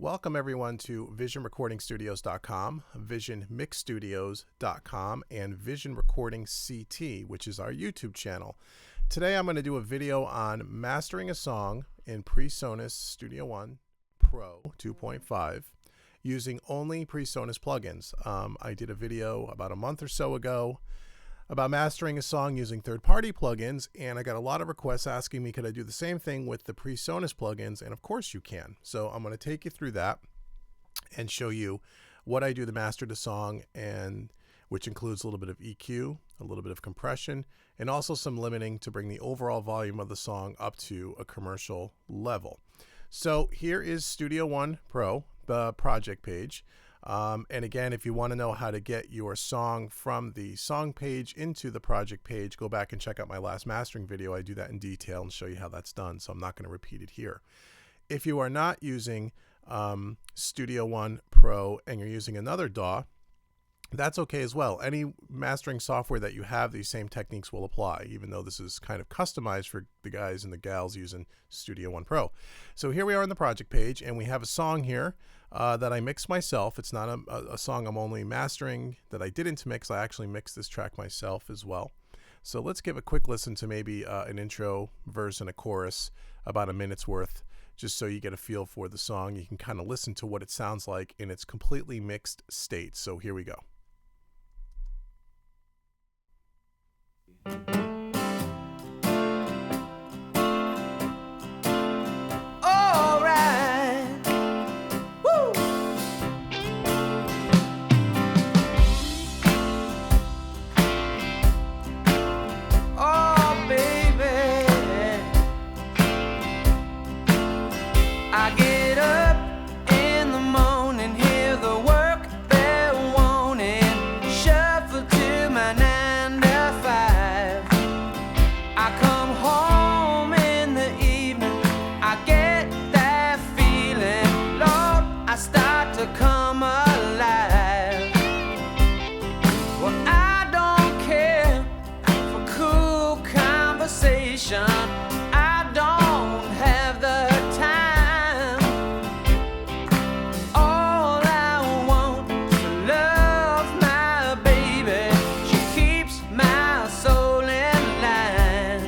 welcome everyone to visionrecordingstudios.com, visionmixstudios.com, and Vision Recording CT, which is our YouTube channel. Today I'm going to do a video on mastering a song in Presonus Studio One Pro 2.5 using only Presonus plugins. I did a video about a month or so ago about mastering a song using third-party plugins, and I got a lot of requests asking me could I do the same thing with the Presonus plugins, and of course you can. So I'm going to take you through that and show you what I do to master the song, and which includes a little bit of EQ, a little bit of compression, and also some limiting to bring the overall volume of the song up to a commercial level. So here is Studio One Pro, the project page. And again, if you want to know how to get your song from the song page into the project page, go back and check out my last mastering video. I do that in detail and show you how that's done, so I'm not going to repeat it here. If you are not using Studio One Pro and you're using another DAW, that's okay as well. Any mastering software that you have, these same techniques will apply, even though this is kind of customized for the guys and the gals using Studio One Pro. So here we are on the project page, and we have a song here that I mixed myself. It's not a song I'm only mastering that I didn't mix. I actually mixed this track myself as well. So let's give a quick listen to maybe an intro, verse, and a chorus, about a minute's worth, just so you get a feel for the song. You can kind of listen to what it sounds like in its completely mixed state. So here we go. All right. Woo. Oh, baby, I get up in the morning, hear the work bell warning, shuffle to my 9 to 5. I come home in the evening, I get that feeling, Lord, I start to come alive. Well, I don't care for cool conversation, I don't have the time. All I want is to love my baby, she keeps my soul in line.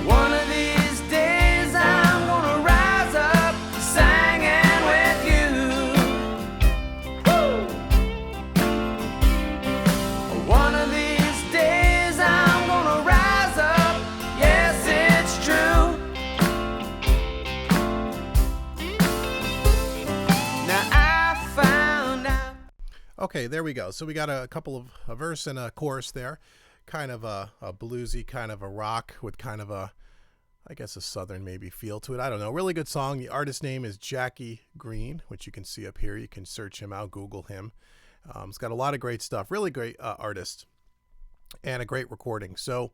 One of these days I'm gonna rise up singing with you. Woo! One of these days I'm gonna rise up, yes, it's true. Now I found out. Okay, there we go. So we got a verse and a chorus there, kind of a bluesy, kind of a rock with kind of a, I guess, a southern maybe feel to it. I don't know. Really good song. The artist name is Jackie Green, which you can see up here. You can search him out, Google him. It's got a lot of great stuff. Really great artist and a great recording. So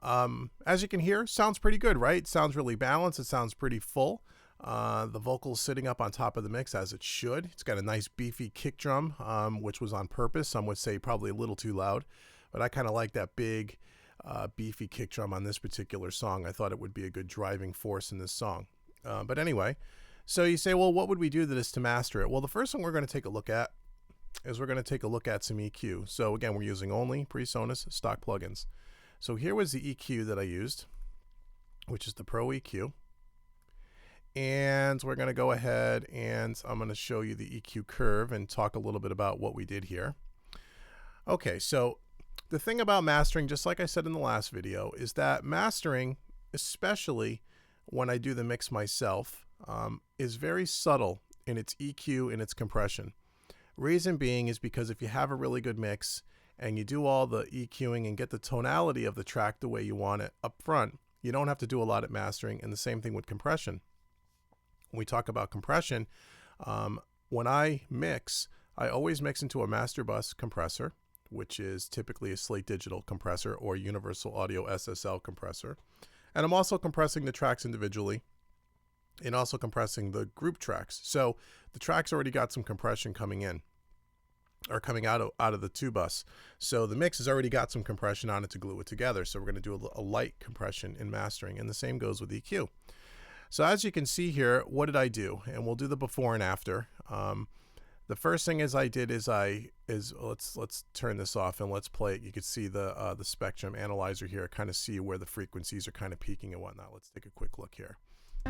as you can hear, sounds pretty good, right? Sounds really balanced. It sounds pretty full. The vocals sitting up on top of the mix as it should. It's got a nice beefy kick drum, which was on purpose. Some would say probably a little too loud, but I kind of like that big beefy kick drum on this particular song. I thought it would be a good driving force in this song. But anyway, so you say, well, what would we do to this to master it? Well, the first thing we're going to take a look at is we're going to take a look at some EQ. So again, we're using only Presonus stock plugins. So here was the EQ that I used, which is the Pro EQ. And we're going to go ahead and I'm going to show you the EQ curve and talk a little bit about what we did here. Okay, so the thing about mastering, just like I said in the last video, is that mastering, especially when I do the mix myself, is very subtle in its EQ and its compression. Reason being is because if you have a really good mix and you do all the EQing and get the tonality of the track the way you want it up front, you don't have to do a lot at mastering, and the same thing with compression. When we talk about compression, when I mix, I always mix into a master bus compressor, which is typically a Slate Digital compressor or Universal Audio SSL compressor. And I'm also compressing the tracks individually and also compressing the group tracks. So the tracks already got some compression coming in. are coming out of the 2-bus. So the mix has already got some compression on it to glue it together. So we're going to do a light compression in mastering, and the same goes with EQ. So as you can see here, what did I do? And we'll do the before and after. The first thing I did is let's turn this off and let's play it. You can see the spectrum analyzer here, kind of see where the frequencies are kind of peaking and whatnot. Let's take a quick look here.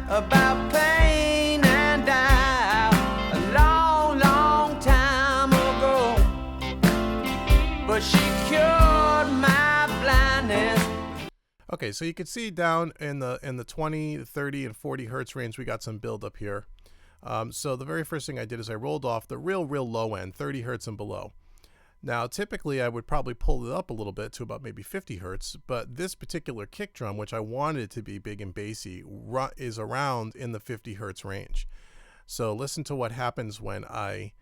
About pain and doubt a long, long time ago, but she cured my blindness. Okay, so you can see down in the 20, 30, and 40 hertz range, we got some build up here. So the very first thing I did is I rolled off the real low end, 30 hertz and below. Now, typically I would probably pull it up a little bit to about maybe 50 hertz, but this particular kick drum, which I wanted to be big and bassy, is around in the 50 hertz range. So listen to what happens when I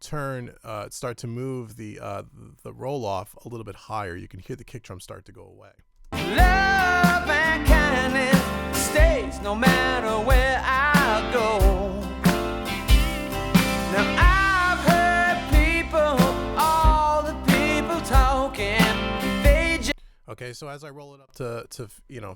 start to move the roll off a little bit higher. You can hear the kick drum start to go away. Love and kindness stays no matter where I go. Now I've heard people, all the people talking, they just... Okay, so as I roll it up to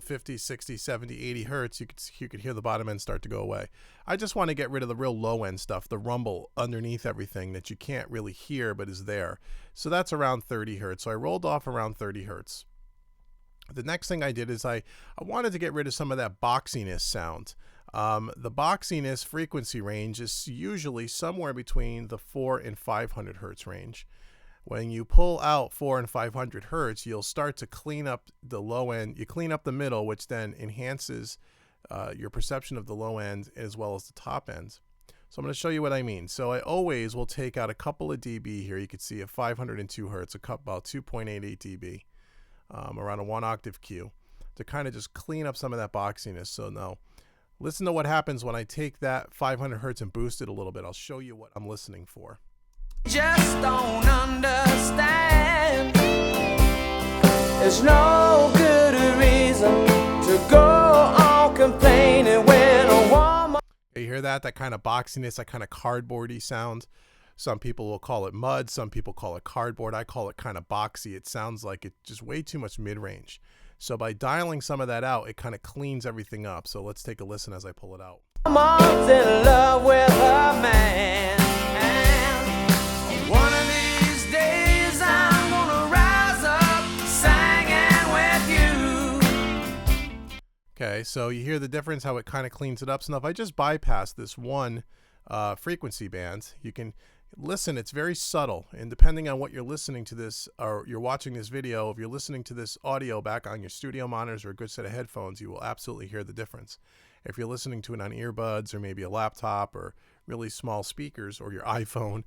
50, 60, 70, 80 hertz, you could hear the bottom end start to go away. I just want to get rid of the real low end stuff, the rumble underneath everything that you can't really hear but is there. So that's around 30 hertz. So I rolled off around 30 hertz. The next thing I did is I wanted to get rid of some of that boxiness sound. The boxiness frequency range is usually somewhere between the 400 and 500 hertz range. When you pull out 400 and 500 hertz, you'll start to clean up the low end. You clean up the middle, which then enhances your perception of the low end as well as the top end. So I'm going to show you what I mean. So I always will take out a couple of dB here. You can see a 502 hertz, about 2.88 dB. Around a 1 octave Q to kind of just clean up some of that boxiness. So now listen to what happens when I take that 500 hertz and boost it a little bit. I'll show you what I'm listening for. just don't understand. There's no good reason to go on complaining when a woman... You hear that? That kind of boxiness, that kind of cardboardy sound. Some people will call it mud. Some people call it cardboard. I call it kind of boxy. It sounds like it's just way too much mid-range. So by dialing some of that out, it kind of cleans everything up. So let's take a listen as I pull it out. Mom's in love with her man. And one of these days I'm gonna rise up singing with you. Okay, so you hear the difference, how it kind of cleans it up. So now if I just bypass this one frequency band, you can listen. It's very subtle, and depending on what you're listening to this, or you're watching this video, if you're listening to this audio back on your studio monitors or a good set of headphones, you will absolutely hear the difference. If you're listening to it on earbuds or maybe a laptop or really small speakers or your iPhone,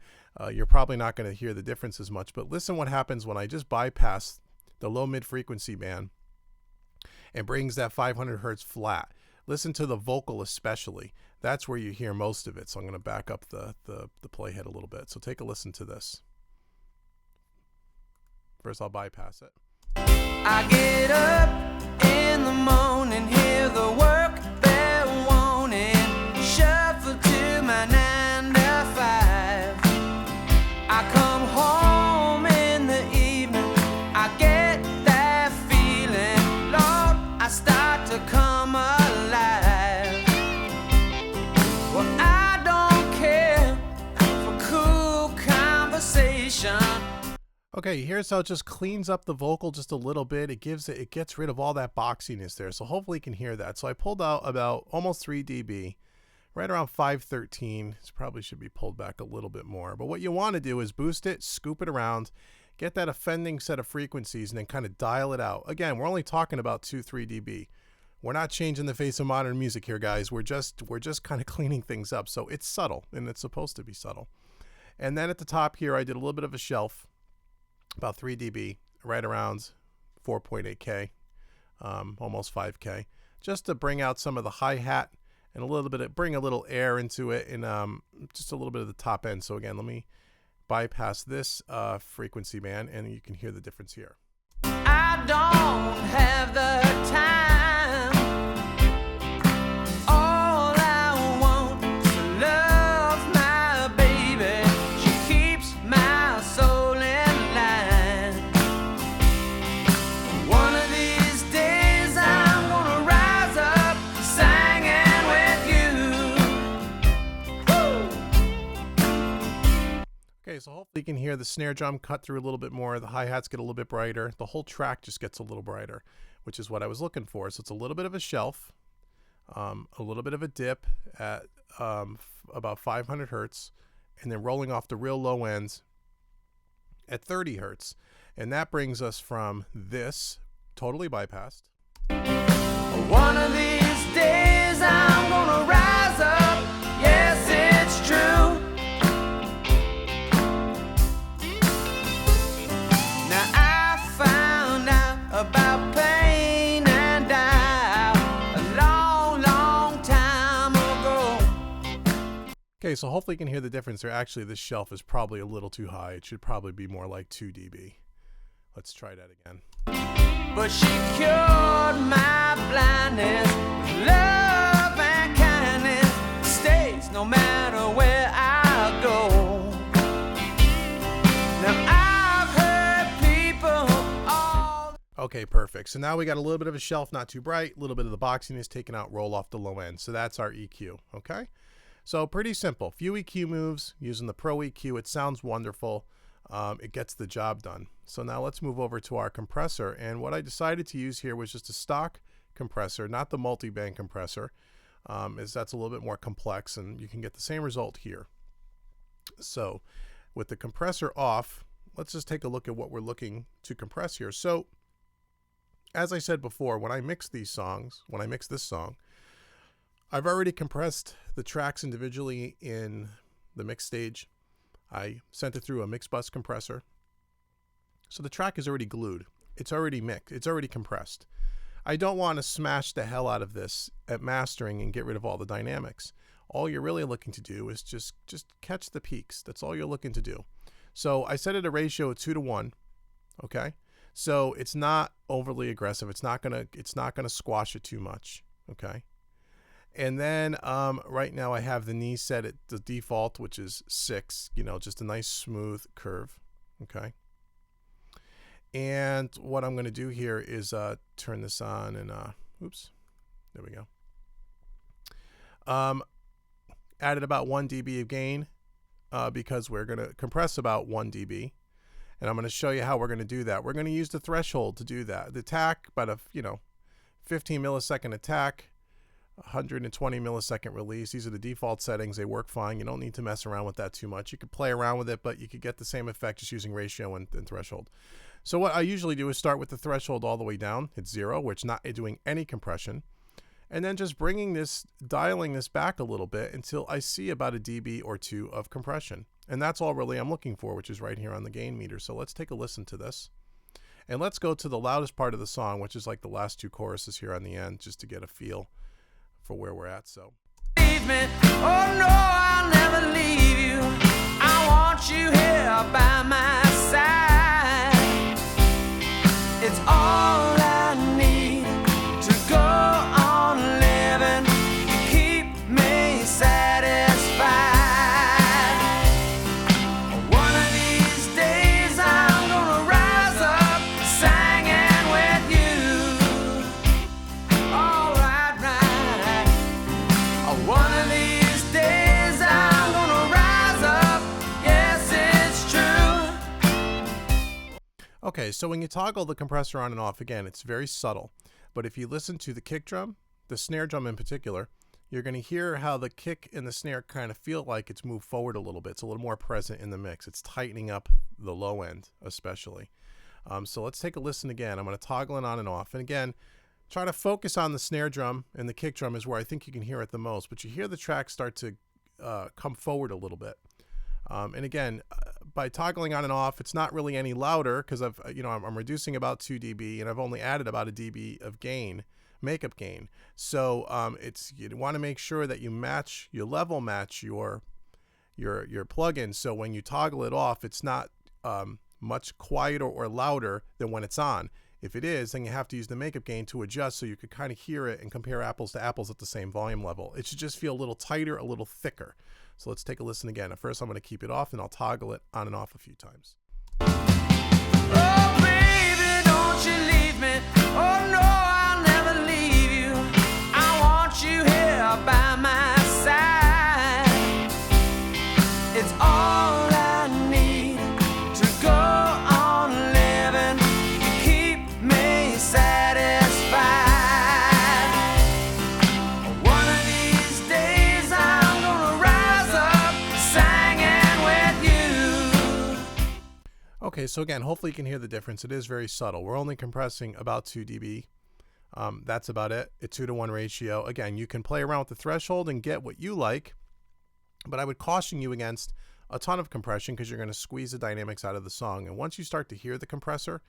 you're probably not going to hear the difference as much. But listen what happens when I just bypass the low mid frequency band and brings that 500 hertz flat. Listen to the vocal especially. That's where you hear most of it. So I'm going to back up the playhead a little bit. So take a listen to this. First I'll bypass it. I get up in the morning, hear the work bell warning, shuffle to my 9 to 5. I come home in the evening, I get that feeling, Lord, I start to come alive. Well, I don't care for cool conversation. Okay, here's how it just cleans up the vocal just a little bit. It gets rid of all that boxiness there. So hopefully you can hear that. So I pulled out about almost 3 dB, right around 513. This probably should be pulled back a little bit more. But what you want to do is boost it, scoop it around, get that offending set of frequencies, and then kind of dial it out. Again, we're only talking about 2-3 dB. We're not changing the face of modern music here, guys. We're just kind of cleaning things up. So it's subtle, and it's supposed to be subtle. And then at the top here, I did a little bit of a shelf, about 3 dB, right around 4.8K, almost 5K, just to bring out some of the hi-hat and a little bit of, bring a little air into it, and just a little bit of the top end. So again, let me bypass this frequency band, and you can hear the difference here. I don't have the time. All I want is to love my baby. She keeps my soul in line. One of these days I'm gonna rise up Okay, so hopefully you can hear the snare drum cut through a little bit more. The hi-hats get a little bit brighter. The whole track just gets a little brighter, which is what I was looking for. So it's a little bit of a shelf, a little bit of a dip at about 500 hertz, and then rolling off the real low ends at 30 hertz. And that brings us from this totally bypassed. One of these days I'm gonna rise up. Yes, it's true. Now I found out about pain and doubt a long, long time ago. Okay, so hopefully you can hear the difference there. Actually, this shelf is probably a little too high. It should probably be more like 2 dB. Let's try that again. But she cured my blindness with love and kindness. Stays no matter where I go. Now I've heard people all. Okay, perfect. So now we got a little bit of a shelf, not too bright, a little bit of the boxiness taken out, roll off the low end. So that's our EQ, okay? So pretty simple. Few EQ moves using the Pro EQ. It sounds wonderful. It gets the job done. So now let's move over to our compressor. And what I decided to use here was just a stock compressor, not the multi-band compressor, as that's a little bit more complex and you can get the same result here. So with the compressor off, let's just take a look at what we're looking to compress here. So as I said before, when I mix these songs, when I mix this song, I've already compressed the tracks individually in the mix stage. I sent it through a mix bus compressor. So the track is already glued. It's already mixed. It's already compressed. I don't want to smash the hell out of this at mastering and get rid of all the dynamics. All you're really looking to do is just catch the peaks. That's all you're looking to do. So I set it a ratio of 2:1. Okay. So it's not overly aggressive. It's not gonna squash it too much. Okay. And then right now I have the knee set at the default, which is 6, just a nice smooth curve. Okay. And what I'm going to do here is turn this on and, oops, there we go. Added about 1 dB of gain because we're going to compress about 1 dB. And I'm going to show you how we're going to do that. We're going to use the threshold to do that. The attack, about a 15 millisecond attack. 120 millisecond release. These are the default settings. They work fine. You don't need to mess around with that too much. You could play around with it, but you could get the same effect just using ratio and threshold. So what I usually do is start with the threshold all the way down. It's 0, where it's not doing any compression. And then just dialing this back a little bit until I see about a dB or 2 of compression. And that's all really I'm looking for, which is right here on the gain meter. So let's take a listen to this. And let's go to the loudest part of the song, which is like the last 2 choruses here on the end, just to get a feel for where we're at. So Leave me. Oh no, I'll never leave you. I want you here by my side. It's all I need to go on living. You keep me satisfied. One of these days I'm gonna rise up singing with you. All right, right. One of these days I'm gonna rise up. Yes, it's true. okay, so when you toggle the compressor on and off, again, it's very subtle. But if you listen to the kick drum, the snare drum in particular, you're going to hear how the kick and the snare kind of feel like it's moved forward a little bit. It's a little more present in the mix. It's tightening up the low end especially. So let's take a listen again. I'm going to toggle it on and off. And again, try to focus on the snare drum, and the kick drum is where I think you can hear it the most. But you hear the track start to come forward a little bit. And again, by toggling on and off, it's not really any louder because I'm reducing about 2 dB, and I've only added about a dB of gain, makeup gain. So you want to make sure that you level match your plugin. So when you toggle it off, it's not much quieter or louder than when it's on. If it is, then you have to use the makeup gain to adjust so you could kind of hear it and compare apples to apples at the same volume level. It should just feel a little tighter, a little thicker. So let's take a listen again. At first, I'm going to keep it off, and I'll toggle it on and off a few times. Oh, baby, don't you leave me. Oh, no, I'll never leave you. I want you here by my side. It's all I need. Okay, so again, hopefully you can hear the difference. It is very subtle. We're only compressing about 2 dB. That's about it. A 2-to-1 ratio. Again, you can play around with the threshold and get what you like, but I would caution you against a ton of compression because you're going to squeeze the dynamics out of the song. And once you start to hear the compressor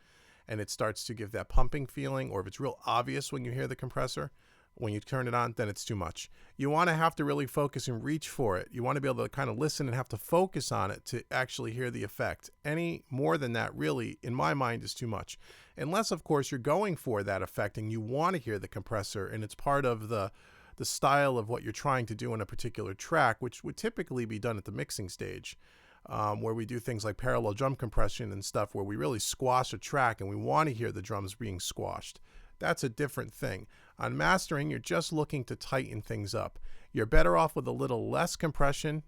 and it starts to give that pumping feeling, or if it's real obvious when you hear the compressor, when you turn it on, then it's too much. You want to have to really focus and reach for it. You want to be able to kind of listen and have to focus on it to actually hear the effect. Any more than that, really, in my mind, is too much. Unless, of course, you're going for that effect and you want to hear the compressor and it's part of the style of what you're trying to do in a particular track, which would typically be done at the mixing stage, where we do things like parallel drum compression and stuff where we really squash a track and we want to hear the drums being squashed. That's a different thing. On mastering, you're just looking to tighten things up. You're better off with a little less compression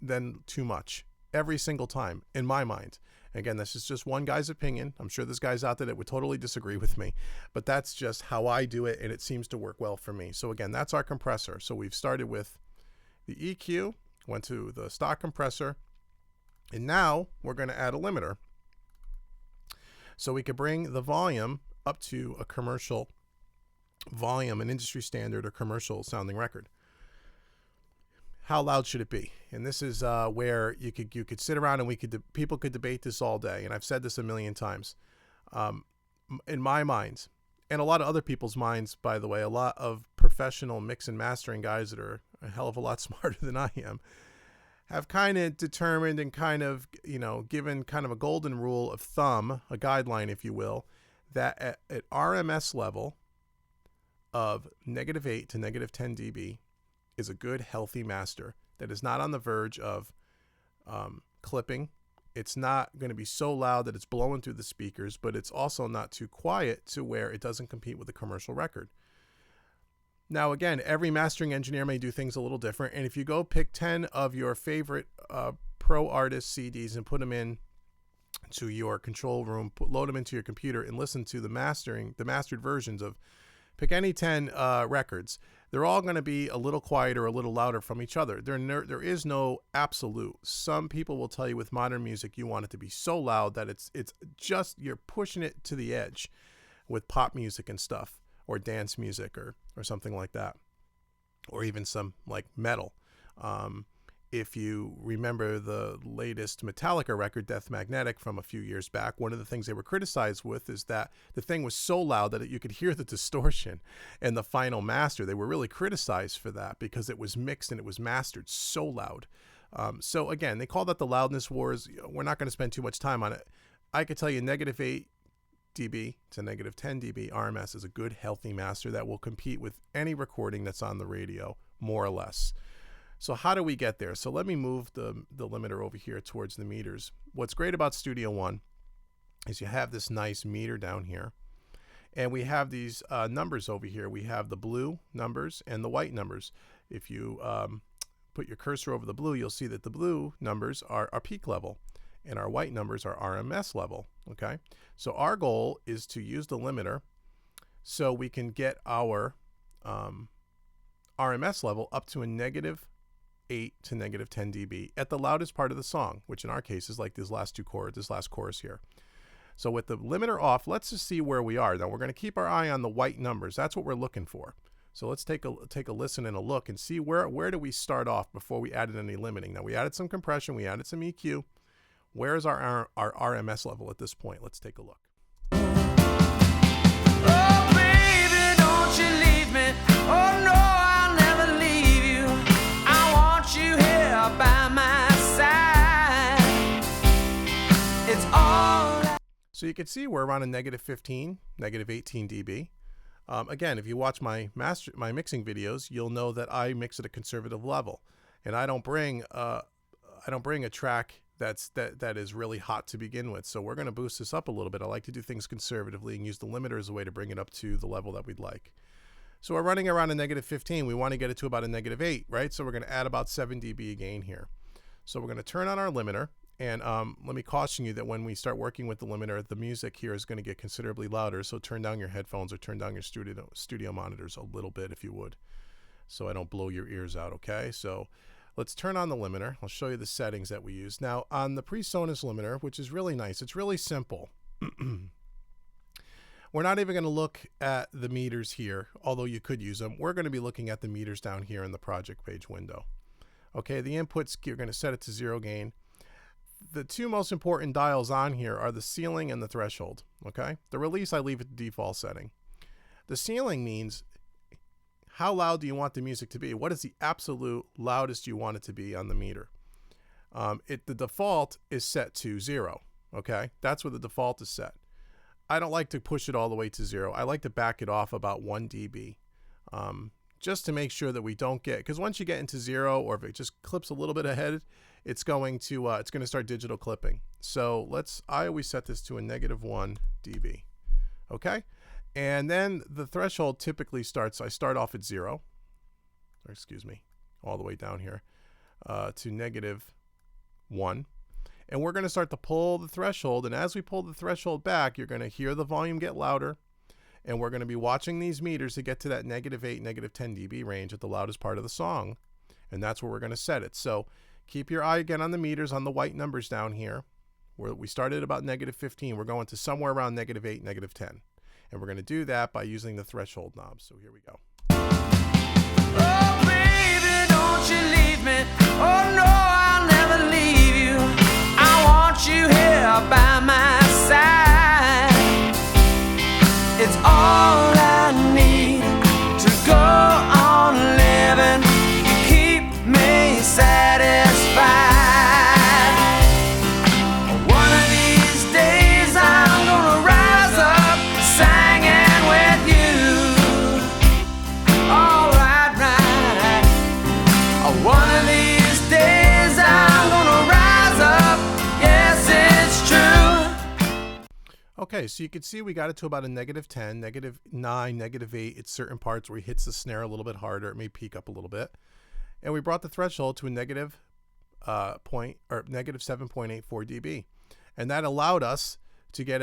than too much every single time, in my mind. Again, this is just one guy's opinion. I'm sure there's guys out there that would totally disagree with me, but that's just how I do it, and it seems to work well for me. So again, that's our compressor. So we've started with the EQ, went to the stock compressor, and now we're going to add a limiter. So we could bring the volume up to a commercial volume, an industry standard or commercial sounding record. How loud should it be? And this is where you could sit around and people could debate this all day. And I've said this a million times. In my mind, and a lot of other people's minds, by the way, a lot of professional mix and mastering guys that are a hell of a lot smarter than I am, have kind of determined and kind of, given kind of a golden rule of thumb, a guideline, if you will, that at RMS level of -8 to -10 dB is a good, healthy master that is not on the verge of clipping. It's not going to be so loud that it's blowing through the speakers, but it's also not too quiet to where it doesn't compete with a commercial record. Now, again, every mastering engineer may do things a little different, and if you go pick 10 of your favorite pro artist CDs and put them in to your control room, load them into your computer, and listen to the mastered versions of, pick any 10 records, they're all going to be a little quieter, a little louder from each other. There is no absolute. Some people will tell you with modern music, you want it to be so loud that it's just, you're pushing it to the edge with pop music and stuff, or dance music or something like that, or even some like metal. If you remember the latest Metallica record, Death Magnetic, from a few years back, one of the things they were criticized with is that the thing was so loud that you could hear the distortion in the final master. They were really criticized for that because it was mixed and it was mastered so loud. So again, they call that the loudness wars. We're not going to spend too much time on it. I could tell you -8 dB to -10 dB RMS is a good, healthy master that will compete with any recording that's on the radio, more or less. So how do we get there? So let me move the limiter over here towards the meters. What's great about Studio One is you have this nice meter down here, and we have these numbers over here. We have the blue numbers and the white numbers. If you put your cursor over the blue, you'll see that the blue numbers are our peak level, and our white numbers are RMS level. Okay, so our goal is to use the limiter so we can get our RMS level up to a -8 to -10 dB at the loudest part of the song, which in our case is like this last chorus here. So with the limiter off, let's just see where we are. Now we're going to keep our eye on the white numbers. That's what we're looking for. So let's take a listen and a look and see where do we start off before we added any limiting. Now we added some compression, we added some EQ. Where is our RMS level at this point? Let's take a look. Oh, baby, don't you leave me. Oh, no, I'll never leave you. I want you here by my side. It's all. So you can see we're around a -15, -18 dB. Again, if you watch my mixing videos, you'll know that I mix at a conservative level, and I don't bring a track that is really hot to begin with. So we're going to boost this up a little bit. I like to do things conservatively and use the limiter as a way to bring it up to the level that we'd like. So we're running around a -15. We want to get it to about a -8, right? So we're going to add about 7 dB gain here. So we're going to turn on our limiter. And let me caution you that when we start working with the limiter, the music here is going to get considerably louder. So turn down your headphones or turn down your studio monitors a little bit if you would, so I don't blow your ears out, okay? So let's turn on the limiter. I'll show you the settings that we use. Now on the Presonus limiter, which is really nice, it's really simple. We're not even going to look at the meters here, although you could use them. We're going to be looking at the meters down here in the project page window. Okay, the inputs, you're going to set it to 0 gain. The two most important dials on here are the ceiling and the threshold. Okay, the release I leave at the default setting. The ceiling means how loud do you want the music to be? What is the absolute loudest you want it to be on the meter? The default is set to 0. Okay, that's where the default is set. I don't like to push it all the way to 0. I like to back it off about 1 dB, just to make sure that we don't get, because once you get into 0, or if it just clips a little bit ahead, it's going to start digital clipping. So I always set this to a -1 dB. Okay, and then the threshold typically starts. I start off at 0, or excuse me, all the way down here to -1. And we're going to start to pull the threshold, and as we pull the threshold back, you're going to hear the volume get louder, and we're going to be watching these meters to get to that -8, -10 dB range at the loudest part of the song, and that's where we're going to set it. So keep your eye again on the meters, on the white numbers down here, where we started about -15. We're going to somewhere around -8, -10, and we're going to do that by using the threshold knob. So here we go. Oh, baby, don't you leave me. Oh, no, I'll never leave you. I want you here by my side. It's all I need to go on living. You keep me satisfied. One of these days I'm gonna rise up singing with you. All right, right. One of these days I'm gonna rise up. Yes, it's true. Okay, so you can see we got it to about a -10, -9, -8 at certain parts where he hits the snare a little bit harder. It may peak up a little bit. And we brought the threshold to a -7.84 dB. And that allowed us to get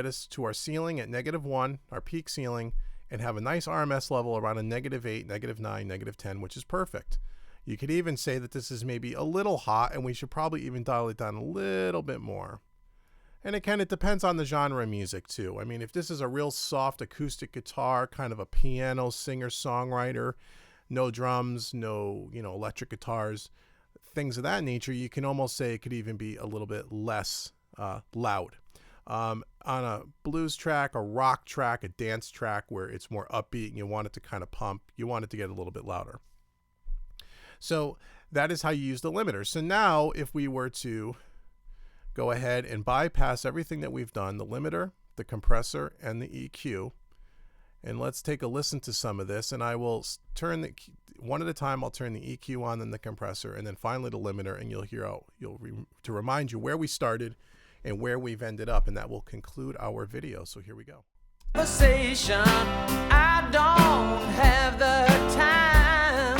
us to our ceiling at -1, our peak ceiling, and have a nice RMS level around a -8, -9, -10, which is perfect. You could even say that this is maybe a little hot, and we should probably even dial it down a little bit more. And again, it depends on the genre of music too. I mean, if this is a real soft acoustic guitar, kind of a piano singer-songwriter, no drums, no, electric guitars, things of that nature, you can almost say it could even be a little bit less loud. On a blues track, a rock track, a dance track where it's more upbeat and you want it to kind of pump, you want it to get a little bit louder. So that is how you use the limiter. So now if we were to go ahead and bypass everything that we've done, the limiter, the compressor, and the EQ, and let's take a listen to some of this, and I will turn one at a time. I'll turn the EQ on, then the compressor, and then finally the limiter, and you'll hear to remind you where we started and where we've ended up, and that will conclude our video. So here we go. Conversation, I don't have the time.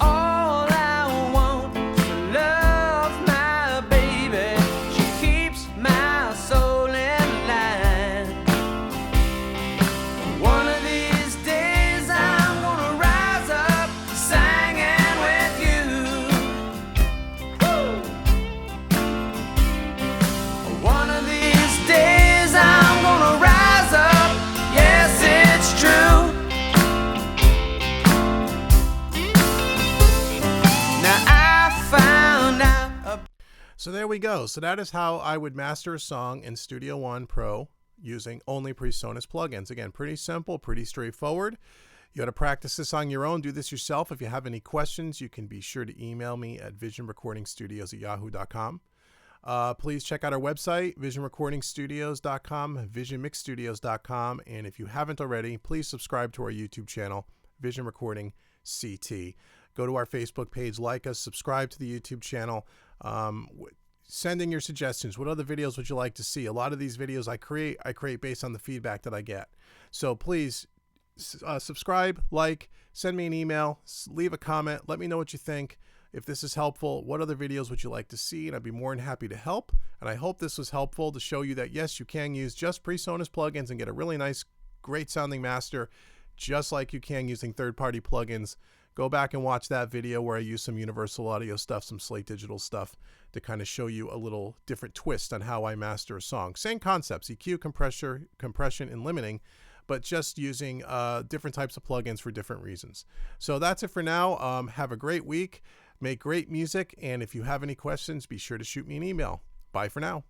All I want is to love my baby. She keeps my soul in line. One of these days I'm gonna rise up singing with you. Woo! One of these days I'm gonna rise up. Yes, it's true. Now I found out. So there we go. So that is how I would master a song in Studio One Pro using only Presonus plugins. Again, pretty simple, pretty straightforward. You got to practice this on your own. Do this yourself. If you have any questions, you can be sure to email me at visionrecordingstudios@yahoo.com. Please check out our website, visionrecordingstudios.com, visionmixstudios.com. And if you haven't already, please subscribe to our YouTube channel, Vision Recording CT. Go to our Facebook page, like us, subscribe to the YouTube channel. Send in your suggestions. What other videos would you like to see? A lot of these videos I create based on the feedback that I get. So please subscribe, like, send me an email, leave a comment, let me know what you think. If this is helpful, what other videos would you like to see? And I'd be more than happy to help. And I hope this was helpful to show you that, yes, you can use just Presonus plugins and get a really nice, great sounding master, just like you can using third-party plugins. go back and watch that video where I use some Universal Audio stuff, some Slate Digital stuff to kind of show you a little different twist on how I master a song. Same concepts, EQ, compression, and limiting, but just using different types of plugins for different reasons. So that's it for now. Have a great week. Make great music. And if you have any questions, be sure to shoot me an email. Bye for now.